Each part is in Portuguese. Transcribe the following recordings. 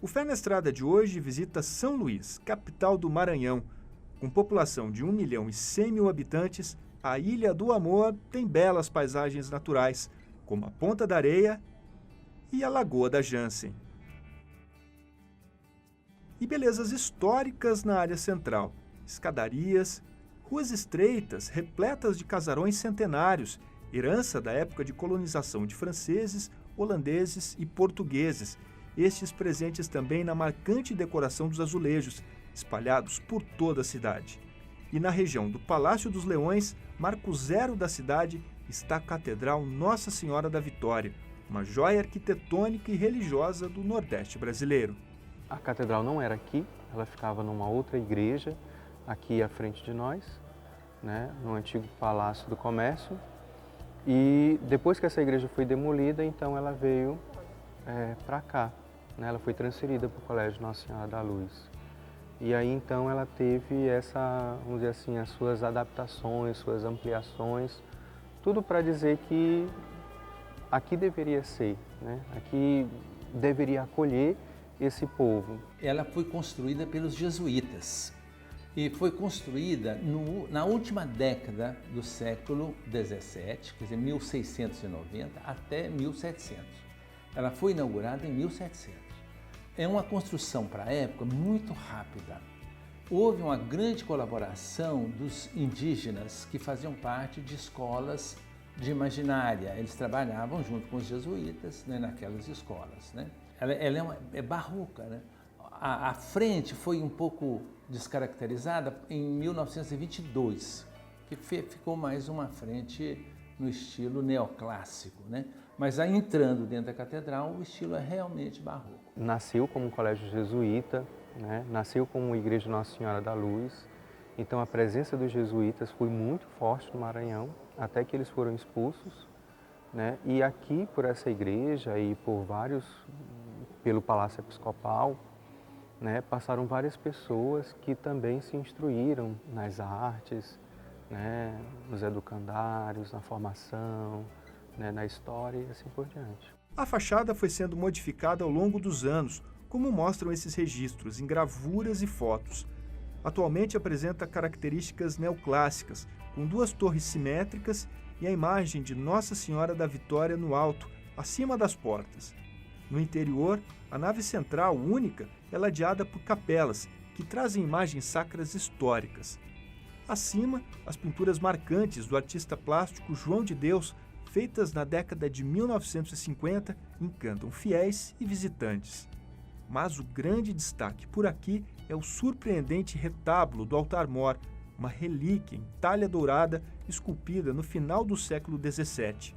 O Fé na Estrada de hoje visita São Luís, capital do Maranhão. Com população de 1.100.000 habitantes, a Ilha do Amor tem belas paisagens naturais, como a Ponta da Areia e a Lagoa da Jansen. E belezas históricas na área central, escadarias, ruas estreitas repletas de casarões centenários, herança da época de colonização de franceses, holandeses e portugueses, estes presentes também na marcante decoração dos azulejos, espalhados por toda a cidade. E na região do Palácio dos Leões, marco zero da cidade, está a Catedral Nossa Senhora da Vitória, uma joia arquitetônica e religiosa do Nordeste brasileiro. A catedral não era aqui, ela ficava numa outra igreja, aqui à frente de nós, no antigo Palácio do Comércio. E depois que essa igreja foi demolida, então ela veio para cá. Ela foi transferida para o Colégio Nossa Senhora da Luz. E aí então ela teve vamos dizer assim, as suas adaptações, suas ampliações, tudo para dizer que aqui deveria ser, aqui deveria acolher esse povo. Ela foi construída pelos jesuítas e foi construída na última década do século XVII, quer dizer, 1690 até 1700. Ela foi inaugurada em 1700. É uma construção para a época muito rápida. Houve uma grande colaboração dos indígenas que faziam parte de escolas de imaginária. Eles trabalhavam junto com os jesuítas naquelas escolas. Ela é barroca. A frente foi um pouco descaracterizada em 1922, que ficou mais uma frente no estilo neoclássico, Mas aí, entrando dentro da catedral, o estilo é realmente barroco. Nasceu como um colégio jesuíta, nasceu como Igreja Nossa Senhora da Luz, então a presença dos jesuítas foi muito forte no Maranhão, até que eles foram expulsos, E aqui, por essa igreja e pelo Palácio Episcopal, passaram várias pessoas que também se instruíram nas artes, nos educandários, na formação, na história e assim por diante. A fachada foi sendo modificada ao longo dos anos, como mostram esses registros em gravuras e fotos. Atualmente apresenta características neoclássicas, com 2 torres simétricas e a imagem de Nossa Senhora da Vitória no alto, acima das portas. No interior, a nave central, única, é ladeada por capelas, que trazem imagens sacras históricas. Acima, as pinturas marcantes do artista plástico João de Deus, feitas na década de 1950, encantam fiéis e visitantes. Mas o grande destaque por aqui é o surpreendente retábulo do altar-mor, uma relíquia em talha dourada esculpida no final do século XVII.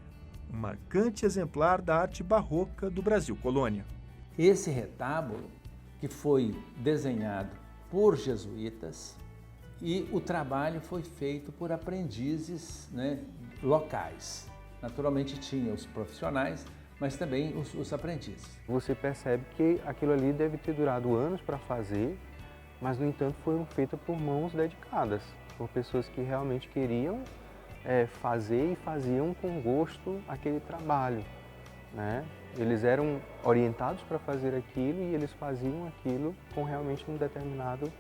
Um marcante exemplar da arte barroca do Brasil colônia. Esse retábulo, que foi desenhado por jesuítas, e o trabalho foi feito por aprendizes locais. Naturalmente tinha os profissionais, mas também os aprendizes. Você percebe que aquilo ali deve ter durado anos para fazer, mas no entanto foram feitas por mãos dedicadas, por pessoas que realmente queriam fazer e faziam com gosto aquele trabalho. Eles eram orientados para fazer aquilo e eles faziam aquilo com realmente um determinado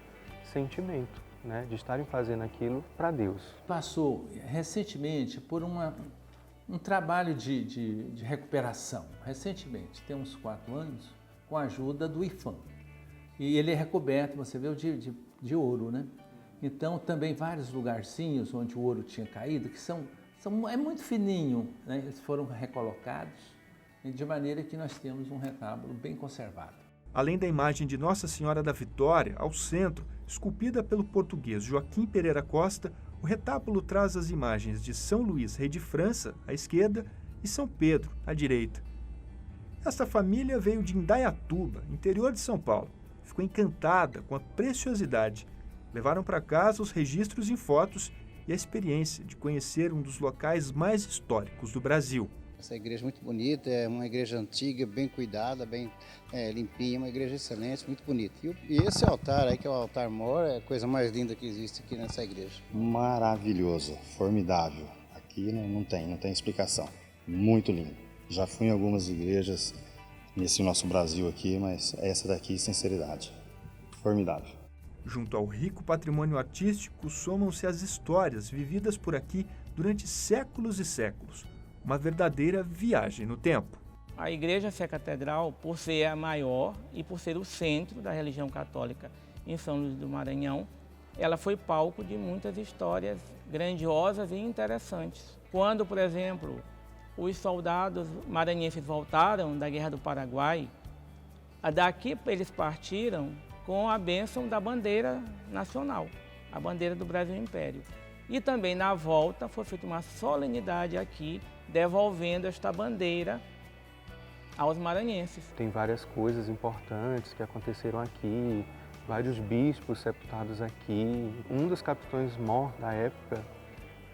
sentimento, de estarem fazendo aquilo para Deus. Passou recentemente por um trabalho de recuperação, recentemente, tem uns 4 anos, com a ajuda do IPHAN. E ele é recoberto, você vê, de ouro, Então, também vários lugarzinhos onde o ouro tinha caído, que é muito fininho, Eles foram recolocados, de maneira que nós temos um retábulo bem conservado. Além da imagem de Nossa Senhora da Vitória, ao centro, esculpida pelo português Joaquim Pereira Costa, o retábulo traz as imagens de São Luís, rei de França, à esquerda, e São Pedro, à direita. Esta família veio de Indaiatuba, interior de São Paulo. Ficou encantada com a preciosidade. Levaram para casa os registros em fotos e a experiência de conhecer um dos locais mais históricos do Brasil. Essa igreja é muito bonita, é uma igreja antiga, bem cuidada, bem limpinha, uma igreja excelente, muito bonita. E esse altar aí, que é o altar mor, é a coisa mais linda que existe aqui nessa igreja. Maravilhoso, formidável. Aqui não tem explicação. Muito lindo. Já fui em algumas igrejas nesse nosso Brasil aqui, mas essa daqui, sinceridade, formidável. Junto ao rico patrimônio artístico, somam-se as histórias vividas por aqui durante séculos e séculos. Uma verdadeira viagem no tempo. A Igreja Sé Catedral, por ser a maior e por ser o centro da religião católica em São Luís do Maranhão, ela foi palco de muitas histórias grandiosas e interessantes. Quando, por exemplo, os soldados maranhenses voltaram da Guerra do Paraguai, daqui eles partiram com a bênção da bandeira nacional, a bandeira do Brasil Império. E também na volta foi feita uma solenidade aqui, devolvendo esta bandeira aos maranhenses. Tem várias coisas importantes que aconteceram aqui, vários bispos sepultados aqui. Um dos capitães-mor da época,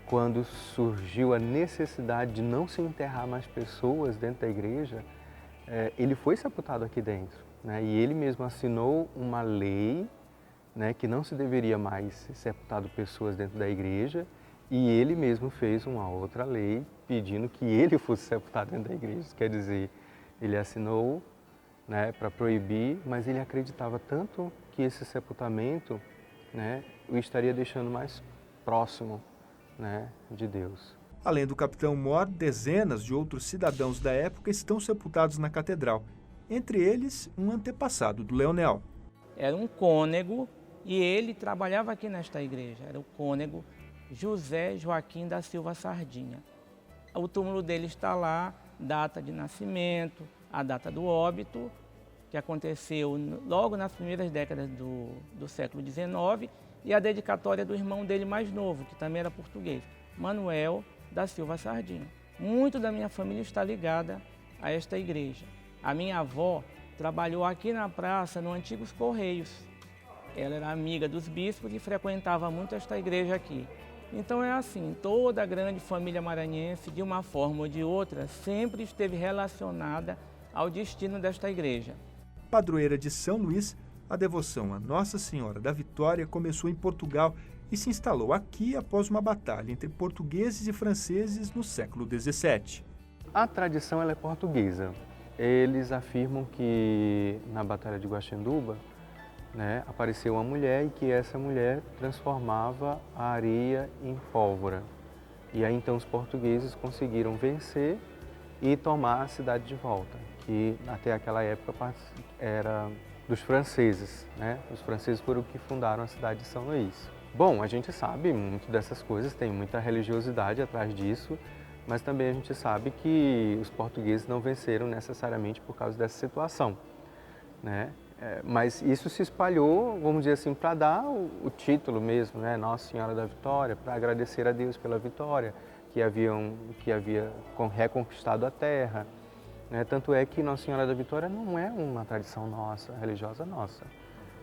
quando surgiu a necessidade de não se enterrar mais pessoas dentro da igreja, ele foi sepultado aqui dentro, né? E ele mesmo assinou uma lei, né, que não se deveria mais ser sepultado pessoas dentro da igreja, e ele mesmo fez uma outra lei pedindo que ele fosse sepultado dentro da igreja. Quer dizer, ele assinou, né, para proibir, mas ele acreditava tanto que esse sepultamento, né, o estaria deixando mais próximo, né, de Deus. Além do capitão Mor, dezenas de outros cidadãos da época estão sepultados na catedral. Entre eles, um antepassado do Leonel. Era um cônego e ele trabalhava aqui nesta igreja. Era o cônego José Joaquim da Silva Sardinha. O túmulo dele está lá, data de nascimento, a data do óbito, que aconteceu logo nas primeiras décadas do século XIX, e a dedicatória do irmão dele mais novo, que também era português, Manuel da Silva Sardinha. Muito da minha família está ligada a esta igreja. A minha avó trabalhou aqui na praça, no Antigos Correios. Ela era amiga dos bispos e frequentava muito esta igreja aqui. Então é assim, toda a grande família maranhense, de uma forma ou de outra, sempre esteve relacionada ao destino desta igreja. Padroeira de São Luís, a devoção a Nossa Senhora da Vitória começou em Portugal e se instalou aqui após uma batalha entre portugueses e franceses no século XVII. A tradição ela é portuguesa. Eles afirmam que na Batalha de Guaxenduba, né, apareceu uma mulher e que essa mulher transformava a areia em pólvora. E aí então os portugueses conseguiram vencer e tomar a cidade de volta, que até aquela época era dos franceses, né? Os franceses foram que fundaram a cidade de São Luís. Bom, a gente sabe muito dessas coisas, tem muita religiosidade atrás disso, mas também a gente sabe que os portugueses não venceram necessariamente por causa dessa situação, né? Mas isso se espalhou, vamos dizer assim, para dar o título mesmo, né? Nossa Senhora da Vitória, para agradecer a Deus pela vitória, que havia reconquistado a terra, né? Tanto é que Nossa Senhora da Vitória não é uma tradição nossa, religiosa nossa,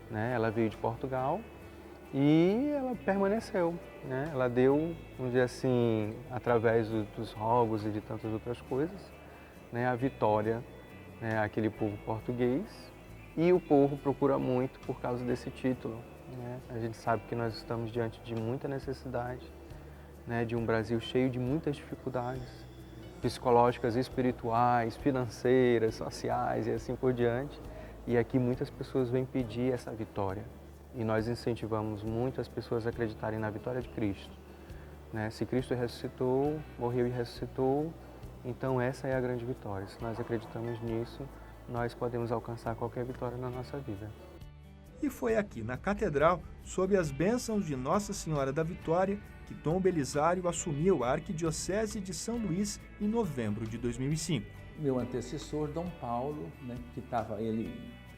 né? Ela veio de Portugal e ela permaneceu, né? Ela deu, vamos dizer assim, através dos rogos e de tantas outras coisas, né? A vitória, né, àquele povo português. E o povo procura muito por causa desse título, né? A gente sabe que nós estamos diante de muita necessidade, né? De um Brasil cheio de muitas dificuldades psicológicas, espirituais, financeiras, sociais e assim por diante. E aqui muitas pessoas vêm pedir essa vitória. E nós incentivamos muito as pessoas a acreditarem na vitória de Cristo, né? Se Cristo ressuscitou, morreu e ressuscitou, então essa é a grande vitória. Se nós acreditamos nisso, nós podemos alcançar qualquer vitória na nossa vida. E foi aqui na Catedral, sob as bênçãos de Nossa Senhora da Vitória, que Dom Belisário assumiu a Arquidiocese de São Luís em novembro de 2005. Meu antecessor, Dom Paulo, né,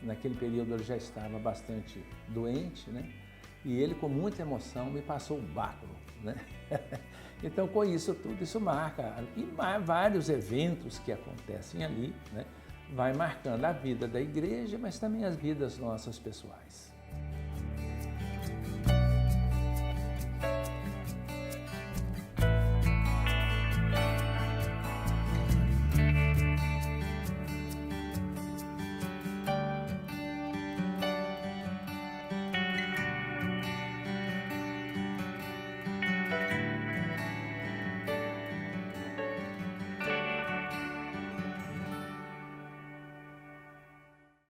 naquele período ele já estava bastante doente, né, e ele com muita emoção me passou o báculo, né? Então com isso tudo, isso marca, e vários eventos que acontecem ali, né, vai marcando a vida da igreja, mas também as vidas nossas pessoais.